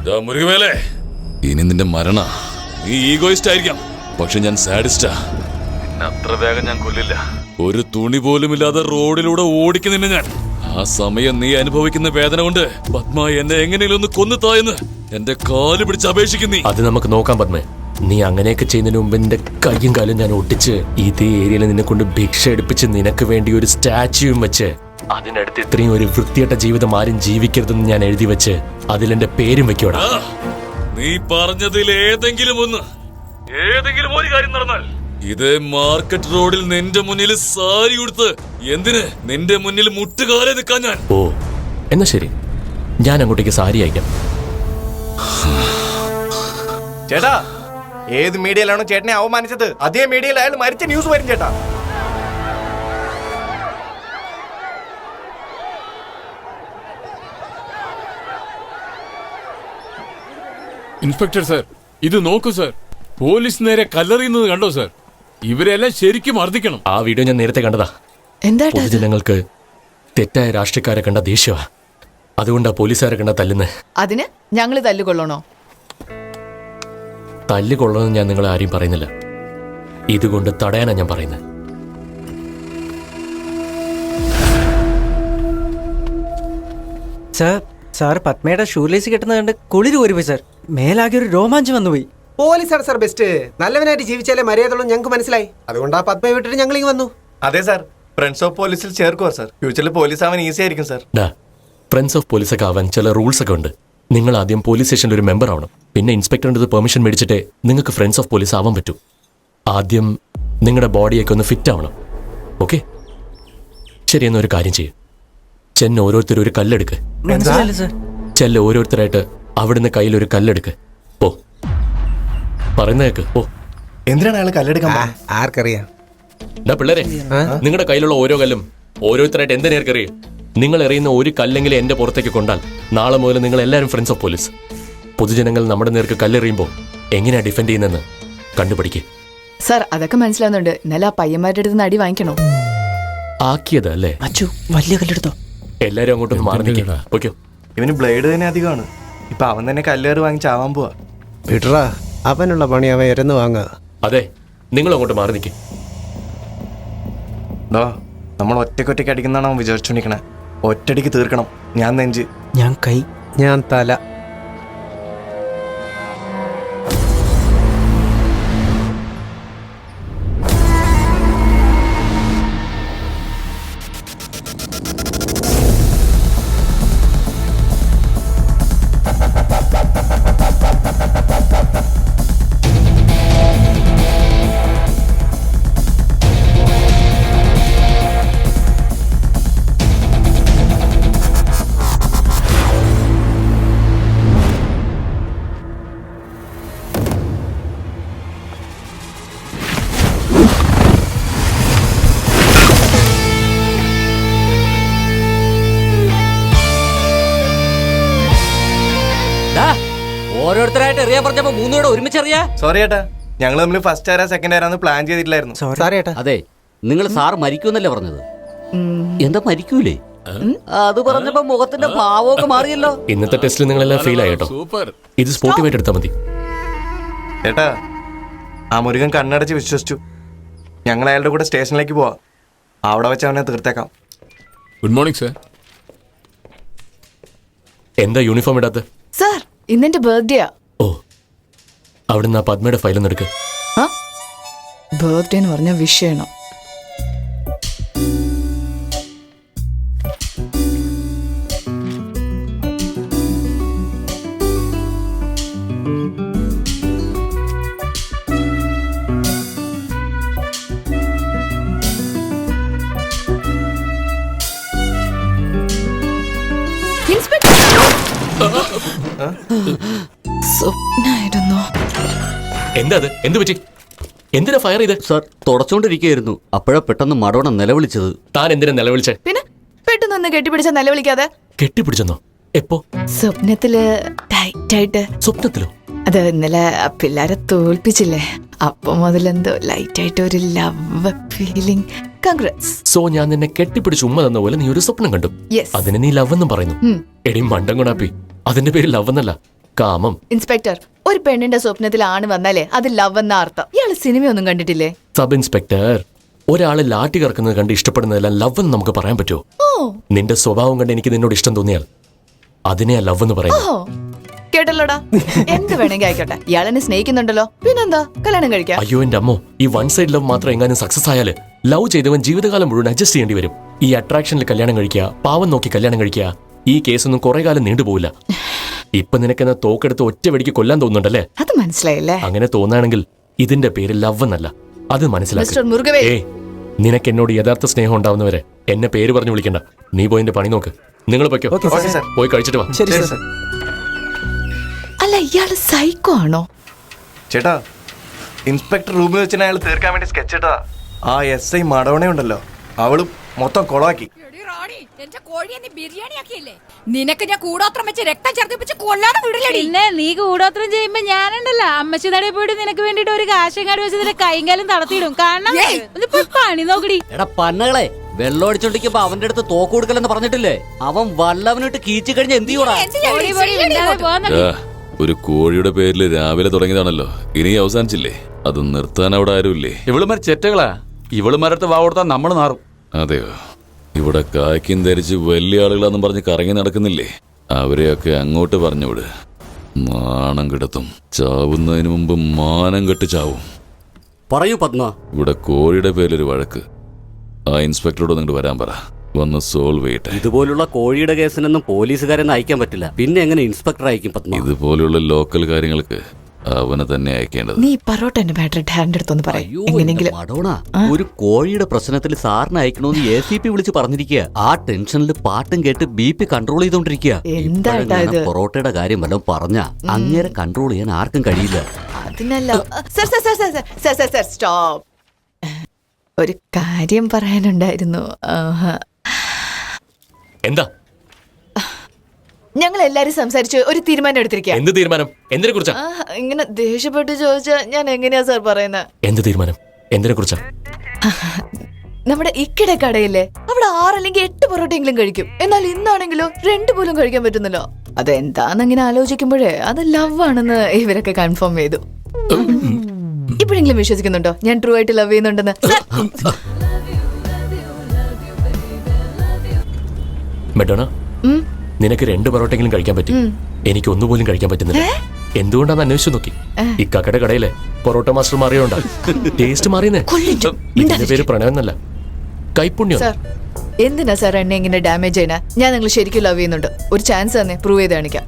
മുരുകവേലേ, ഇനി നിന്റെ മരണ. നീ ഈഗോയിസ്റ്റ് ആയിരിക്കാം, പക്ഷെ ഞാൻ സാഡിസ്റ്റാ. അത്ര വേഗം ഞാൻ കൊല്ലില്ല. ഒരു തുണി പോലും ഇല്ലാതെ റോഡിലൂടെ ഓടിക്കുന്നില്ല ഞാൻ. ആ സമയം നീ അനുഭവിക്കുന്ന വേദന കൊണ്ട് പത്മ എന്നെ എങ്ങനെയും ഒന്ന് കൊന്നുതായെന്ന് എന്റെ കാല് പിടിച്ച് അപേക്ഷിക്കും നീ. അത് നമുക്ക് നോക്കാം പത്മേ. നീ അങ്ങനെയൊക്കെ ചെയ്യുന്നതിന് മുമ്പ് നിന്റെ കയ്യും കാലും ഞാൻ ഒട്ടിച്ച് ഇതേ ഏരിയയിൽ നിന്നെ കൊണ്ട് ഭിക്ഷ എടുപ്പിച്ച് നിനക്ക് വേണ്ടി ഒരു സ്റ്റാച്യൂയും വെച്ച് അതിനടുത്ത് ഇത്രയും ഒരു വൃത്തികെട്ട ജീവിതം ആരും ജീവിക്കരുതെന്ന് ഞാൻ എഴുതി വെച്ച് അതിലെന്റെ പേരും വെക്കോടാ. നീ പറഞ്ഞതിൽ ഏതെങ്കിലും ഒരു കാര്യം നടന്നാൽ ഇതേ മാർക്കറ്റ് റോഡിൽ നിന്റെ മുന്നിൽ സാരി ഉടുത്ത് എന്തിന് നിന്റെ മുന്നിൽ മുട്ടുകാലെ നിൽക്കാൻ ഞാൻ. ഓ എന്നാ ശരി, ഞാൻ അങ്ങോട്ടേക്ക് സാരി അയക്കാം. ചേട്ടാ, ഏത് മീഡിയയിലാണോ ചേട്ടനെ അവമാനിച്ചത് അതേ മീഡിയയിൽ അയാൾ മരിച്ച ന്യൂസ് വരും ചേട്ടാ. ഇൻസ്പെക്ടർ സർ, ഇത് നോക്കൂ സർ. പോലീസ് നേരെ കല്ലെറിയുന്നത് കണ്ടോ സർ? ഇവരെല്ലാം ശരിക്കും മർദ്ദിക്കണം. ആ വീഡിയോ ഞാൻ നേരത്തെ കണ്ടതാ. പൊതുജനങ്ങൾക്ക് തെറ്റായ രാഷ്ട്രീയക്കാരെ കണ്ട ദേഷ്യമാ, അതുകൊണ്ടാ പോലീസുകാരെ കണ്ട തല്ലുന്നത്. അതിന് ഞങ്ങള് തല്ലുകൊള്ളണോ? തല്ലുകൊള്ളണമെന്ന് ഞാൻ നിങ്ങളെ ആരെയും പറയുന്നില്ല, ഇതുകൊണ്ട് തടയാനാ ഞാൻ പറയുന്നത്. സാർ പത്മയുടെ ഷൂലേസ് കെട്ടുന്നത് കണ്ട് കുളിര് കോരിപ്പോയി സാർ. മേലാകെ ഒരു രോമാഞ്ചം വന്നുപോയി. പോലീസാണ് സാർ ബെസ്റ്റ്. നല്ലവനായിട്ട് ജീവിച്ചാലേ മര്യാദയുള്ളൂ ഞങ്ങൾക്ക് മനസ്സിലായി. അതുകൊണ്ട് ആ പത്മയെ വിട്ടിട്ട് ഞങ്ങൾ ഇങ്ങ് വന്നു. അതെ സാർ, ഫ്രണ്ട്സ് ഓഫ് പോലീസിൽ ചേർക്കുക സാർ. ഫ്യൂച്ചറിൽ പോലീസ് ആവാൻ ഈസി ആയിരിക്കും സാർ. ഫ്രണ്ട്സ് ഓഫ് പോലീസൊക്കെ ആവാൻ ചില റൂൾസ് ഒക്കെ ഉണ്ട്. നിങ്ങൾ ആദ്യം പോലീസ് സ്റ്റേഷനിൽ ഒരു മെമ്പർ ആവണം, പിന്നെ ഇൻസ്പെക്ടറിൻ്റെ പെർമിഷൻ മേടിച്ചിട്ടേ നിങ്ങൾക്ക് ഫ്രണ്ട്സ് ഓഫ് പോലീസ് ആവാൻ പറ്റൂ. ആദ്യം നിങ്ങളുടെ ബോഡിയൊക്കെ ഒന്ന് ഫിറ്റ് ആവണം. ഓക്കെ, ശരി, എന്നൊരു കാര്യം ചെയ്യും. ചെന്ന് ഓരോരുത്തരും ഒരു കല്ലെടുക്ക്. ചെല്ല ഓരോരുത്തരായിട്ട് അവിടുന്ന് കയ്യിലൊരു കല്ലെടുക്ക്. പോ, പറയുന്ന കേക്ക്. പോ. എന്തിനാണ് അയാൾ കല്ലെടുക്കാൻ? ആർക്കറിയാം. പിള്ളേരെ, നിങ്ങളുടെ കയ്യിലുള്ള ഓരോ കല്ലും ഓരോരുത്തരായിട്ട് എന്തിനേർക്കറിയും. നിങ്ങൾ എറിയുന്ന ഒരു കല്ലെങ്കിലും എന്റെ പുറത്തേക്ക് കൊണ്ടാൽ നാളെ മുതൽ നിങ്ങൾ എല്ലാവരും ഫ്രണ്ട്സ് ഓഫ് പോലീസ്. പൊതുജനങ്ങൾ നമ്മുടെ നേർക്ക് കല്ലെറിയുമ്പോൾ എങ്ങനെയാ ഡിഫെൻഡ് ചെയ്യുന്നതെന്ന് കണ്ടുപിടിക്കുക. സാർ, അതൊക്കെ മനസ്സിലാവുന്നുണ്ട്. ഇന്നലെ ആ പയ്യന്മാരുടെ അടുത്ത് അടി വാങ്ങിക്കണോ? ആക്കിയത് അല്ലേ? വലിയ കല്ലെടുത്തോ? എല്ലാരും അങ്ങോട്ടൊന്ന് മാറി നിൽക്കണം. ഓക്കെ, ഇവന് ബ്ലേഡ് തന്നെ അധികമാണ്. ഇപ്പൊ അവൻ തന്നെ കല്ലേറ് വാങ്ങി ചാവാൻ പോവാ. വിടറാ, അവനുള്ള പണി അവൻ ഇരന്ന് വാങ്ങുക. അതെ, നിങ്ങൾ അങ്ങോട്ട് മാറി നിൽക്കും. നമ്മൾ ഒറ്റയ്ക്ക് അടിക്കുന്നതാണ് അവൻ വിചാരിച്ചോണ്ടിരിക്കണേ. ഒറ്റടിക്ക് തീർക്കണം. ഞാൻ നെഞ്ച്, ഞാൻ കൈ, ഞാൻ തല. ഓരോരുത്തരായിട്ട് എറിയാൻ പറഞ്ഞപ്പോ മൂന്നോടെ ഒരുമിച്ചറിയാ. സോറി ഏട്ടാ, ഞങ്ങൾ തമ്മിൽ ഫസ്റ്റ് ആരാ സെക്കൻഡ് ആരാന്ന് പ്ലാൻ ചെയ്തിട്ടില്ലായിരുന്നു. സോറി ഏട്ടാ. അതെ, നിങ്ങൾ സാർ മരിക്കൂന്നല്ലേ പറഞ്ഞത്? എന്താ മരിക്കൂലേ? അത് പറഞ്ഞപ്പോ മുഖത്തിന്റെ ഭാവമൊക്കെ മാറിയല്ലോ. ഇന്നത്തെ ടെസ്റ്റിൽ നിങ്ങളെല്ലാം ഫെയിൽ ആയിട്ടോ. സൂപ്പർ. ഇത് സ്പോർട്ടീവായിട്ട് എടുത്താൽ മതി. ഏട്ടാ, ആ മുരുകൻ കണ്ണടച്ച് വിശ്വസിച്ചു. ഞങ്ങൾ അയാളുടെ കൂടെ സ്റ്റേഷനിലേക്ക് പോവാ. അവിടെ വെച്ച് അവനെ തീർത്തേക്കാം. Good morning sir. എന്താ യൂണിഫോം ഇടാത്ത? സാർ, ഇന്നെന്റെ ബർത്ത്ഡേയാ. ഓ, അവിടുന്ന് ആ പത്മയുടെ ഫയലൊന്നും എടുക്ക്. ബർത്ത്ഡേ എന്ന് പറഞ്ഞ വിഷയണോ? സ്വപ്നായിരുന്നു. എന്താ അത്? എന്ത് പറ്റി? എന്തിനാ ഫയർ ചെയ്ത്? സാർ തുടച്ചോണ്ടിരിക്കുകയായിരുന്നു, അപ്പോഴാ പെട്ടെന്ന് മടവണ നിലവിളിച്ചത്. താൻ എന്തിനാ നിലവിളിച്ചേ? പിന്നെ പെട്ടെന്നൊന്ന് കെട്ടിപ്പിടിച്ച നിലവിളിക്കാതെ. കെട്ടിപ്പിടിച്ചെന്നോ? എപ്പോ? സ്വപ്നത്തില് ടൈറ്റായിട്ട്. സ്വപ്നത്തിലോ? അത് ഇന്നലെ പിള്ളേരെ തോൽപ്പിച്ചില്ലേ, അപ്പൊ മുതലെന്തോ ലൈറ്റായിട്ട് ഒരു ലവ് ഫീലിംഗ്. കൺഗ്രാറ്റ്സ്. സോ ഞാൻ നിന്നെ കെട്ടിപ്പിടിച്ച് ഉമ്മ തന്ന പോലെ നീ ഒരു സ്വപ്നം കണ്ടു. Yes. അതിന് നീ ലവ് എന്നും പറയുന്നു. എടി മണ്ടം കൊണാപ്പി, അതിന്റെ പേര് ലവ് എന്നല്ല, കാമം. ഇൻസ്പെക്ടർ, ഒരു പെണ്ണിന്റെ സ്വപ്നത്തിൽ ആണ് വന്നാലേ അത് ലവ് എന്ന അർത്ഥം. ഇയാള് സിനിമയൊന്നും കണ്ടിട്ടില്ലേ? സബ് ഇൻസ്പെക്ടർ, ഒരാളെ ലാട്ടി കറക്കുന്നത് കണ്ട് ഇഷ്ടപ്പെടുന്നതെല്ലാം ലവ് എന്ന് നമുക്ക് പറയാൻ പറ്റുമോ? ഓ നിന്റെ സ്വഭാവം കണ്ട് എനിക്ക് നിന്നോട് ഇഷ്ടം തോന്നിയാൽ അതിനെയാ ലവ് എന്ന് പറയുന്നത്. ഓ കേട്ടല്ലോടാ, എന്ത് വേണമെങ്കിൽ ആയിക്കോട്ടെ. ഇയാളെന്നെ സ്നേഹിക്കുന്നുണ്ടല്ലോ, പിന്നെന്താ കല്യാണം കഴിക്കാം. അയ്യോ എന്റെ അമ്മോ, ഈ വൺ സൈഡ് ലവ് മാത്രം എങ്ങാനും സക്സസ് ആയാല് ലവ് ചെയ്തവൻ ജീവിതകാലം മുഴുവൻ അഡ്ജസ്റ്റ് ചെയ്യേണ്ടി വരും. ഈ അട്രാക്ഷനിൽ കല്യാണം കഴിക്കുക, പാവം നോക്കി കല്യാണം കഴിക്കുക, ഈ കേസൊന്നും കുറെ കാലം നീണ്ടുപോകില്ല. ഇപ്പൊ നിനക്കെന്ന തോക്കെടുത്ത് ഒറ്റ വെടിക്ക് കൊല്ലാൻ തോന്നുന്നുണ്ടല്ലേ? അത് മനസ്സിലായില്ലേ? അങ്ങനെ തോന്നുകയാണെങ്കിൽ ഇതിന്റെ പേര് ലവ് എന്നല്ല, അത് മിസ്റ്റർ മനസ്സിലാക്കി. മുരുകവേൽ, ഏയ്, നിനക്ക് എന്നോട് യഥാർത്ഥ സ്നേഹം ഉണ്ടാവുന്നവരെ എന്നെ പേര് പറഞ്ഞു വിളിക്കണ്ട. നീ പോയി എന്റെ പണി നോക്ക്. നിങ്ങൾ പൊയ്ക്കോ, ഓക്കെ സാർ. പോയി കഴിച്ചിട്ട് വാ. ശരി ശരി സാർ. സാർ. അല്ല ഇയാള് സൈക്കോ ആണോ? ചേട്ടാ, ഇൻസ്പെക്ടർ റൂമിൽ വെച്ചിട്ട് അയാൾ തീർക്കാൻ വേണ്ടി സ്കെച്ച് ഇട്ടതാ. ആ SI മടവണയുണ്ടല്ലോ, അവള് മൊത്തം കൊളവാക്കി. എന്റെ കോഴിയെ നീ ബിരിയാണി ആക്കിയില്ലേ? നിനക്ക് ഞാൻ കൂടോത്രം വെച്ച് രക്തം ചേർത്തിപ്പിച്ച് കൊല്ലാതെ വിടില്ലടി. പിന്നെ നീ കൂടോത്രം ചെയ്യുമ്പോ ഞാനുണ്ടല്ലോ അമ്മച്ചി തടയിൽ പോയിട്ട് നിനക്ക് വേണ്ടിട്ട് ഒരു കാശങ്ങാട് വെച്ച് നിന്റെ കൈകാലും തളർത്തിയിടും. കാരണം പണി നോക്കടി. എടാ പന്നകളെ, വെള്ളം അടിച്ചോണ്ടിരിക്കുമ്പോ അവന്റെ അടുത്ത് തോക്ക് കൊടുക്കലെന്ന് പറഞ്ഞിട്ടില്ലേ? അവൻ വല്ലവനിട്ട് കീച്ചു കഴിഞ്ഞ എന്ത് ചെയ്യൂടാ? ഓടി പോടി, മിണ്ടാതെ പോവാൻ ആ, ഒരു കോഴിയുടെ പേരിൽ രാവിലെ തുടങ്ങിയതാണല്ലോ, ഇനി അവസാനിച്ചില്ലേ? അത് നിർത്താൻ അവിടെ ആരുമില്ലേ? ഇവളുമാർ ചെറ്റകളാ. ഇവളുമാരടുത്ത് വാ കൊടുത്താൽ നമ്മൾ നാറും. അതെയോ? ഇവിടെ കായ്ക്കും ധരിച്ച് വലിയ ആളുകളാന്നും പറഞ്ഞ് കറങ്ങി നടക്കുന്നില്ലേ? അവരെയൊക്കെ അങ്ങോട്ട് പറഞ്ഞുവിട്. നാണം കിടത്തും. ചാവുന്നതിന് മുമ്പ് മാനം കെട്ട് ചാവും. പറയൂ പത്മ. ഇവിടെ കോഴിയുടെ പേരിലൊരു വഴക്ക്. ആ ഇൻസ്പെക്ടറോട് നിങ്ങോട്ട് വരാൻ പറ, വന്ന് സോൾവ് ചെയ്യട്ടെ. ഇതുപോലുള്ള കോഴിയുടെ കേസിനൊന്നും പോലീസുകാരെന്ന് അയക്കാൻ പറ്റില്ല. പിന്നെ എങ്ങനെ ഇൻസ്പെക്ടർ അയക്കും പത്മ? ഇതുപോലുള്ള ലോക്കൽ കാര്യങ്ങൾക്ക് അവനെ തന്നെ അയക്കേണ്ടത്. നീ പറോട്ടന്റെ ബാറ്ററി ഹാൻഡ് എടുത്തൊന്ന് പറയും അയ്യോ, എങ്ങനെയെങ്കിലും. എന്റെ മടോണ. ഒരു കോഴിയുടെ പ്രശ്നത്തിൽ സാറിന് അയക്കണമെന്ന് ACP വിളിച്ച് പറഞ്ഞിരിക്കുക. ആ ടെൻഷനിൽ പാട്ടും കേട്ട് BP കൺട്രോൾ ചെയ്തോണ്ടിരിക്കുക. എന്താ ഇത്? പൊറോട്ടയുടെ കാര്യം വല്ലതും പറഞ്ഞ അങ്ങേരെ കൺട്രോൾ ചെയ്യാൻ ആർക്കും കഴിയില്ല. അതിനല്ല sir sir sir sir sir sir sir stop. ഒരു കാര്യം പറയാനുണ്ടായിരുന്നു. എന്താ? ഞങ്ങൾ എല്ലാരും സംസാരിച്ച് ഒരു തീരുമാനം എടുത്തിരിക്കുക. എന്ത് തീരുമാനം? എന്തിനെ കുറിച്ചാ? ഇങ്ങനെ ദേഷ്യപ്പെട്ട് ചോദിച്ചാ ഞാൻ എങ്ങനെയാ സാർ പറയുന്നത്? എന്ത് തീരുമാനം? എന്തിനെ കുറിച്ചാ? നമ്മുടെ ഇക്കടെ കടയില്ലേ, അവിടെ 6 അല്ലെങ്കിൽ 8 പൊറോട്ടയെങ്കിലും കഴിക്കും. എന്നാൽ ഇന്നാണെങ്കിലോ 2 പോലും കഴിക്കാൻ പറ്റുന്നല്ലോ. അതെന്താന്ന് ഇങ്ങനെ ആലോചിക്കുമ്പോഴേ അത് ലവ് ആണെന്ന് ഇവരൊക്കെ കൺഫേം ചെയ്തു. ഇപ്പോഴെങ്കിലും വിശ്വസിക്കുന്നുണ്ടോ ഞാൻ ട്രൂ ആയിട്ട് ലവ് ചെയ്യുന്നുണ്ടെന്ന്? മെഡോണ, നിനക്ക് 2 പൊറോട്ടെങ്കിലും കഴിക്കാൻ പറ്റി, എനിക്ക് ഒന്നുപോലും കഴിക്കാൻ പറ്റുന്നില്ല. എന്തുകൊണ്ടാന്ന് അന്വേഷിച്ചു നോക്കി. ഇക്കാക്കയുടെ കടയിലെ പൊറോട്ട മാസ്റ്റർ മാറിയോണ്ടാ ടേസ്റ്റ് മാറിയെന്നേ. ഇതിന്റെ പേര് പ്രണയം എന്നല്ല, കൈപ്പുണ്യം. സാർ എന്തിനാ സാർ എന്നെ ഇങ്ങനെ ഡാമേജ് ചെയ്യണ? ഞാൻ നിങ്ങൾ ശരിക്കും ലവ് ചെയ്യുന്നുണ്ട്. ഒരു ചാൻസ് തന്നെ പ്രൂവ് ചെയ്ത് കാണിക്കാം.